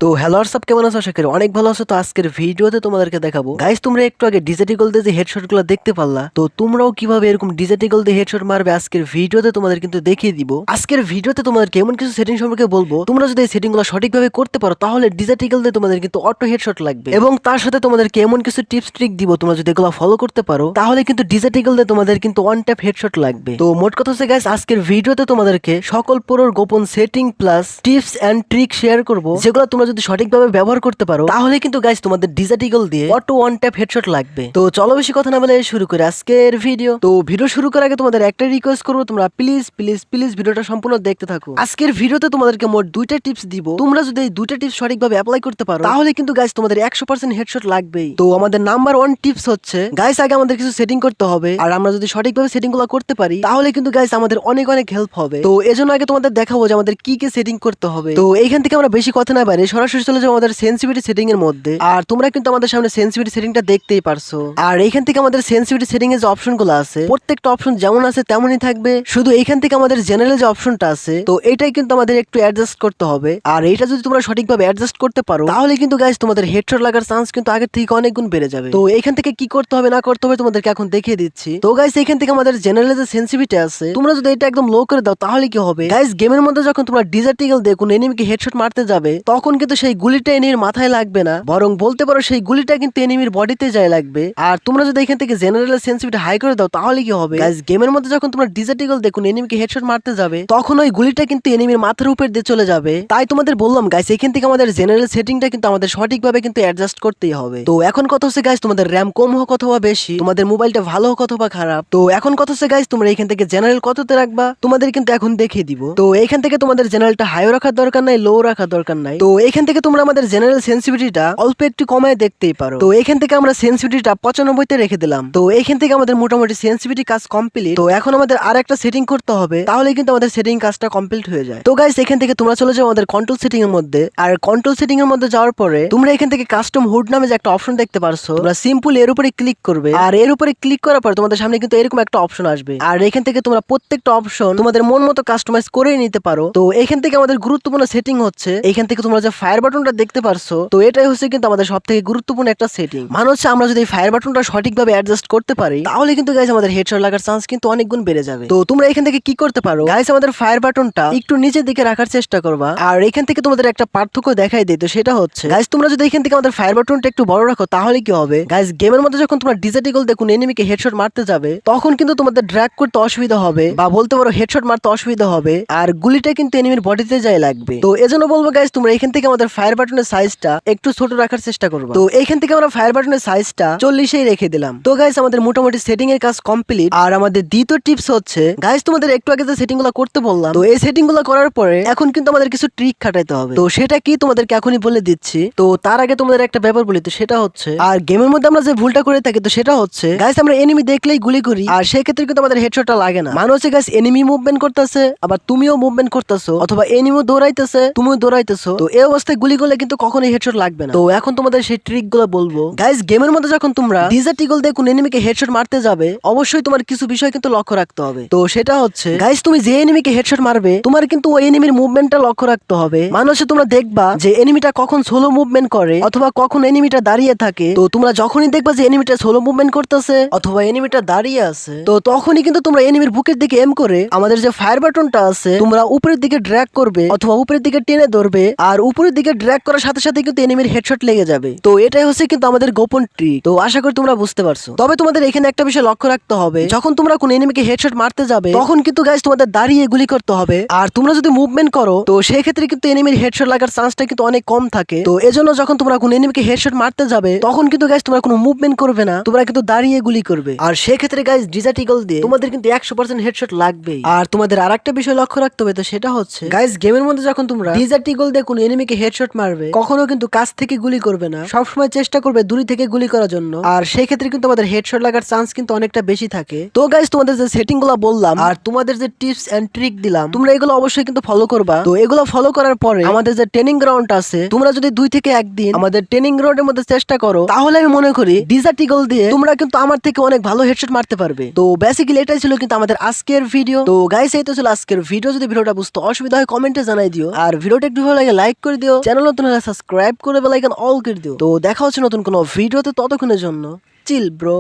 তো hello WhatsApp, কেমন আছো? আশা করি অনেক ভালো আছো। তো আজকের ভিডিওতে তোমাদেরকে দেখাবো গাইস, তোমরা একটু আগে ডিজেটিকল দিয়ে যে হেডশট গুলো দেখতে পারলা, তো তোমরাও কিভাবে এরকম ডিজেটিকল দিয়ে হেডশট মারবে আজকের ভিডিওতে তোমাদের কিন্তু দেখিয়ে দিব। আজকের ভিডিওতে তোমাদেরকে এমন কিছু সেটিং সম্পর্কে বলবো, তোমরা যদি এই সেটিং গুলো সঠিকভাবে করতে পারো তাহলে ডিজেটিকল দিয়ে তোমাদের কিন্তু অটো হেডশট লাগবে। এবং তার সাথে তোমাদেরকে এমন কিছু টিপস ট্রিক দিব, তোমরা যদি এগুলো ফলো করতে পারো তাহলে কিন্তু ডিজেটিকল দিয়ে তোমাদের কিন্তু ওয়ান ট্যাপ হেডশট লাগবে। তো মোট কথা হচ্ছে গাইস, আজকের ভিডিওতে তোমাদেরকে সকল প্রোর গোপন setting plus tips and trick share করব, যেগুলো তোমরা যদি সঠিকভাবে ব্যবহার করতে পারো তাহলে কিন্তু গাইস তোমাদের ডিজেটিকল দিয়ে অটো ওয়ান ট্যাপ হেডশট লাগবে। তো চলো বেশি কথা না বলে শুরু করে আজকের ভিডিও। তো ভিডিও শুরু করার আগে তোমাদের একটা রিকোয়েস্ট করবো, তোমরা প্লিজ প্লিজ প্লিজ ভিডিওটা সম্পূর্ণ দেখতে থাকো। আজকের ভিডিওতে তোমাদেরকে মোট দুইটা টিপস দিব, তোমরা যদি এই দুইটা টিপস সঠিকভাবে অ্যাপ্লাই করতে পারো তাহলে কিন্তু গাইস তোমাদের 100% হেডশট লাগবেই। তো আমাদের নাম্বার 1 টিপস হচ্ছে গাইস, আগে আমাদের কিছু সেটিং করতে হবে, আর আমরা যদি সঠিকভাবে সেটিং গুলো করতে পারি তাহলে কিন্তু গাইস আমাদের অনেক অনেক হেল্প হবে। তো এজন্য আগে তোমাদের দেখাবো যে আমাদের কি কি সেটিং করতে হবে। তো এইখান থেকে আমরা বেশি কথা না বাইরে সরাসরি চলে যাবো আমাদের সেন্সিটিভিটি সেটিং এর মধ্যে। আর তোমরা কিন্তু আমাদের সামনে সেন্সিটিভিটি সেটিংটা দেখতেই পারছো। আর এইখান থেকে আমাদের সেন্সিটিভিটি সেটিং এর যে অপশন গুলো আছে, প্রত্যেকটা অপশন যেমন আছে তেমনই থাকবে, শুধু এইখান থেকে আমাদের জেনারেল যে অপশনটা আছে তো এটাই কিন্তু আমাদের একটু অ্যাডজাস্ট করতে হবে। আর এইটা যদি তোমরা সঠিকভাবে অ্যাডজাস্ট করতে পারো তাহলে কিন্তু গাইস তোমাদের হেডশট লাগার চান্স কিন্তু আগের থেকে অনেক গুণ বেড়ে যাবে। তো এইখান থেকে কি করতে হবে না করতে হবে তোমাদেরকে এখন দেখিয়ে দিচ্ছি। তো গাইস এইখান থেকে আমাদের জেনারেল যে সেন্সিটিভিটি আছে, তোমরা যদি এটা একদম লো করে দাও তাহলে কি হবে গাইস, গেমের মধ্যে যখন তোমরা ডিজার্টিক্যাল দিয়ে কোনো এনিমিকে হেডশট মারতে যাবে তখন কিন্তু সেই গুলিটা এনিমির মাথায় লাগবে না, বরং বলতে পারো সেই গুলিটা কিন্তু এনিমির বডিতে যায় লাগবে। আর তোমরা যদি এখান থেকে জেনারেল সেন্সিটিভিটি হাই করে দাও তাহলে কি হবে গাইস, গেমের মধ্যে যখন তোমরা ডিজার্টিক্যাল দিয়ে কোনো এনিমিকে হেডশট মারতে যাবে তখন ওই গুলিটা কিন্তু এনিমির মাথার উপর দিয়ে চলে যাবে। তাই তোমাদের বললাম গাইস, এখান থেকে আমাদের জেনারেল সেটিংটা কিন্তু আমাদের সঠিকভাবে কিন্তু অ্যাডজাস্ট করতেই হবে। তো এখন কথা হচ্ছে গাইস, তোমাদের র্যাম কম হোক অথবা বেশি, তোমাদের মোবাইলটা ভালো হোক অথবা খারাপ, তো এখন কথা হচ্ছে গাইস তোমরা এখান থেকে জেনারেল কততে রাখবা তোমাদের কিন্তু এখন দেখিয়ে দিব। তো এখান থেকে তোমাদের জেনারেলটা হাইও রাখার দরকার নাই, লো রাখার দরকার নাই। তো এখান থেকে তোমরা আমাদের জেনারেল সেন্সিটিভিটিটা অল্প একটু কমায় দেখতেই পারো। তো এখান থেকে আমরা সেন্সিটিভিটিটা 95 তে রেখে দিলাম। তো এখান থেকে আমাদের মোটামুটি সেন্সিটিভিটি কাজ কমপ্লিট। তো এখন আমাদের আর একটা সেটিং করতে হবে, তাহলে কিন্তু আমাদের সেটিং কাজটা কমপ্লিট হয়ে যায়। তো গাইস এখান থেকে তোমরা চলে যাও আমাদের কন্ট্রোল সেটিং এর মধ্যে। আর কন্ট্রোল সেটিং এর মধ্যে যাওয়ার পরে তোমরা এখান থেকে কাস্টম হুড নামে যে একটা অপশন দেখতে পারছো, তোমরা সিম্পল এর উপরে ক্লিক করবে। আর এর উপরে ক্লিক করার পর তোমাদের সামনে কিন্তু এরকম একটা অপশন আসবে। আর এখান থেকে তোমরা প্রত্যেকটা অপশন তোমাদের মন মতো কাস্টমাইজ করে নিতে পারো। তো এখান থেকে আমাদের গুরুত্বপূর্ণ সেটিং হচ্ছে, এখান থেকে তোমরা যে ফায়ার বাটনটা দেখতে পারছো, তো এটাই হচ্ছে কিন্তু আমাদের সবথেকে গুরুত্বপূর্ণ একটা সেটিং। মানে হচ্ছে আমরা যদি ফায়ার বাটনটা সঠিকভাবে অ্যাডজাস্ট করতে পারি তাহলে কিন্তু গাইস আমাদের হেডশট লাগার চান্স কিন্তু অনেক গুণ বেড়ে যাবে। তো তোমরা এখান থেকে কি করতে পারো গাইস, আমাদের ফায়ার বাটনটা একটু নিচের দিকে রাখার চেষ্টা করবা। আর এখান থেকে তোমাদের একটা পার্থক্য দেখাই দেয়, তো সেটা হচ্ছে গাইস তোমরা যদি এখান থেকে আমাদের ফায়ার বাটনটা একটু বড় রাখো তাহলে কি হবে গাইস, গেমের মধ্যে যখন তোমরা ডিজেটিকল দেখুন এনিমিকে হেডশট মারতে যাবে তখন কিন্তু তোমাদের ড্র্যাগ করতে অসুবিধা হবে, বা বলতে পারো হেডশট মারতে অসুবিধা হবে, আর গুলিটা কিন্তু এনিমির বডিতে যায় লাগবে। তো এজন্য বলবো গাইস, তোমরা এখান থেকে আমাদের ফায়ার বাটনের সাইজটা একটু ছোট রাখার চেষ্টা করবে। তো এইখান থেকে আমরা ফায়ার বাটনের সাইজটা 40-এই রেখে দিলাম। তো গাইস আমাদের মোটামুটি সেটিং এর কাজ কমপ্লিট। আর আমাদের দ্বিতীয় টিপস হচ্ছে গাইস, তোমাদের একটু আগে যে সেটিং গুলো করতে বললাম, তো এই সেটিং গুলো করার পরে এখন কিন্তু আমাদের কিছু ট্রিক খাটাইতে হবে। তো সেটা কি তোমাদেরকে এখনই বলে দিচ্ছি। তো তার আগে তোমাদের একটা ব্যাপার বলি, তো সেটা হচ্ছে, আর গেমের মধ্যে আমরা যে ভুলটা করে থাকি তো সেটা হচ্ছে গাইস, আমরা এনিমি দেখলেই গুলি করি, আর সেই ক্ষেত্রে কিন্তু আমাদের হেডশটটা লাগে না। মানে হচ্ছে গাইস, এনিমি মুভমেন্ট করতেছে আবার তুমিও মুভমেন্ট করতেছো, অথবা এনিমিও দৌড়াইতেছে তুমিও দৌড়াইতেছো, তো এই অবস্থায় গুলি করলে কিন্তু কখনোই হেডশট লাগবে না। তো এখন তোমাদের সেই ট্রিক গুলো বলবো গাইস। গেমের মধ্যে যখন তোমরা ডিজার্টিকল দিয়ে কোন এনিমিকে হেডশট মারতে যাবে অবশ্যই তোমার কিছু বিষয় কিন্তু লক্ষ্য রাখতে হবে। তো সেটা হচ্ছে গাইস, তুমি যে এনিমিকে হেডশট মারবে তোমার কিন্তু ওই এনিমির মুভমেন্টটা লক্ষ্য রাখতে হবে। মানে হচ্ছে তোমরা দেখবা যে এনিমিটা কখন সোলো মুভমেন্ট করে অথবা কখন এনিমিটা দাঁড়িয়ে থাকে। তো তোমরা যখনই দেখবা যে এনিমিটা সোলো মুভমেন্ট করতেছে অথবা এনিমিটা দাঁড়িয়ে আছে, তো তখনই কিন্তু তোমরা এনিমির বুকের দিকে এম করে আমাদের যে ফায়ার বাটনটা আছে তোমরা উপরের দিকে ড্র্যাগ করবে অথবা উপরের দিকে টেনে ধরবে, আর উপরের দিকে ড্র্যাগ করার সাথে সাথে কিন্তু এনিমির হেডশট লেগে যাবে। তো এটাই হচ্ছে কিন্তু আমাদের গোপন ট্রিক। তো আশা করি তোমরা বুঝতে পারছো। তবে তোমাদের এখানে একটা বিষয় লক্ষ্য রাখতে হবে, যখন তোমরা কোন এনিমিকে হেডশট মারতে যাবে তখন কিন্তু গাইস তোমাদের দাঁড়িয়ে গুলি করতে হবে। আর তোমরা যদি মুভমেন্ট করো তো সেই ক্ষেত্রে কিন্তু এনিমির হেডশট লাগার চান্সটা কিন্তু অনেক কম থাকে। তো এজন্য যখন তোমরা কোন এনিমিকে হেডশট মারতে যাবে তখন কিন্তু গাইস তোমরা কোনো মুভমেন্ট করবে না, তোমরা কিন্তু দাঁড়িয়ে গুলি করবে। আর সেই ক্ষেত্রে গাইস ডিজার্টিকল দিয়ে তোমাদের কিন্তু 100% হেডশট লাগবেই। আর তোমাদের আরেকটা বিষয় লক্ষ্য রাখতে হবে, তো সেটা হচ্ছে গাইস, গেমের মধ্যে যখন তোমরা ডিজার্টিকল দিয়ে কোনো এনিমিকে হেডশট মারবে কখনো কিন্তু কাছ থেকে গুলি করবে না, সবসময় চেষ্টা করবে দূরে থেকে গুলি করার জন্য। আর সেই ক্ষেত্রে কিন্তু আমাদের হেডশট লাগার চান্স কিন্তু অনেকটা বেশি থাকে। তো গাইস তোমাদের যে সেটিং গুলো বললাম আর তোমাদের যে টিপস এন্ড ট্রিক দিলাম তোমরা এগুলো অবশ্যই কিন্তু ফলো করবা। তো এগুলো ফলো করার পরে আমাদের যে ট্রেনিং গ্রাউন্ড আছে তোমরা যদি 2 থেকে 1 দিন আমাদের ট্রেনিং গ্রাউন্ডের মধ্যে চেষ্টা করো তাহলে আমি মনে করি ডিজার্টিকল দিয়ে তোমরা কিন্তু আমার থেকে অনেক ভালো হেডশট মারতে পারবে। তো বেসিক্যালি এটাই ছিল কিন্তু আমাদের আজকের ভিডিও। তো গাইস এই তো ছিল আজকের ভিডিও। যদি ভিডিওটা বুঝতে অসুবিধা হয় কমেন্টে জানাই দিও, আর ভিডিওটা একটু ভালো লাগে লাইক করে দিও। দিও, চ্যানেল নতুন হলে সাবস্ক্রাইব করে বেল আইকন অল করে দিও। তো দেখা হচ্ছে নতুন কোনো ভিডিওতে, ততক্ষণের জন্য চিল ব্রো।